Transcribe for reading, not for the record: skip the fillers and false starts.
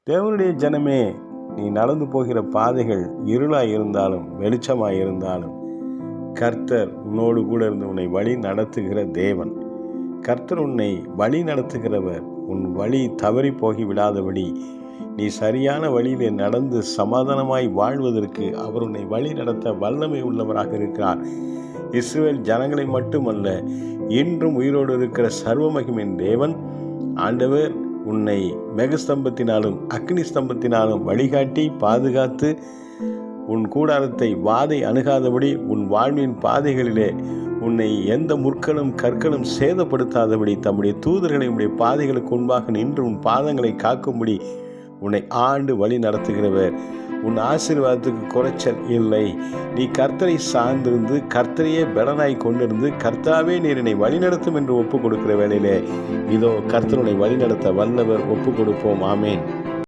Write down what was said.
தேவனுடைய ஜனமே, நீ நடந்து போகிற பாதைகள் இருளாய் இருந்தாலும் வெளிச்சமாய் இருந்தாலும் கர்த்தர் உன்னோடு கூட இருந்து உன்னை வழி நடத்துகிற தேவன். கர்த்தர் உன்னை வழி நடத்துகிறவர். உன் வழி தவறி போகி விடாதபடி நீ சரியான வழியிலே நடந்து சமாதானமாய் வாழ்வதற்கு அவர் உன்னை வழி நடத்த வல்லமை உள்ளவராக இருக்கிறார். இஸ்ரவேல் ஜனங்களை மட்டுமல்ல, இன்றும் உயிரோடு இருக்கிற சர்வ மகிமையின் தேவன் ஆண்டவர் உன்னை மெகஸ்தம்பத்தினாலும் அக்னி ஸ்தம்பத்தினாலும் வழிகாட்டி பாதுகாத்து உன் கூடாரத்தை வாதை அணுகாதபடி உன் வாழ்வின் பாதைகளிலே உன்னை எந்த முற்களும் கற்களும் சேதப்படுத்தாதபடி தம்முடைய தூதர்களை உன்னுடைய பாதைகளுக்கு முன்பாக நின்று உன் பாதங்களை காக்கும்படி உன்னை ஆண்டு வழி நடத்துகிறவர். உன் ஆசீர்வாதத்துக்கு குறைச்சல் இல்லை. நீ கர்த்தரை சார்ந்திருந்து கர்த்தரையே பலனாய் கொண்டிருந்து கர்த்தாவே நீர் என்னை வழிநடத்தும் என்று ஒப்பு கொடுக்கிற வேளையிலே இதோ கர்த்தர் உன்னை வழிநடத்த வல்லவர். ஒப்பு கொடுப்போம். ஆமேன்.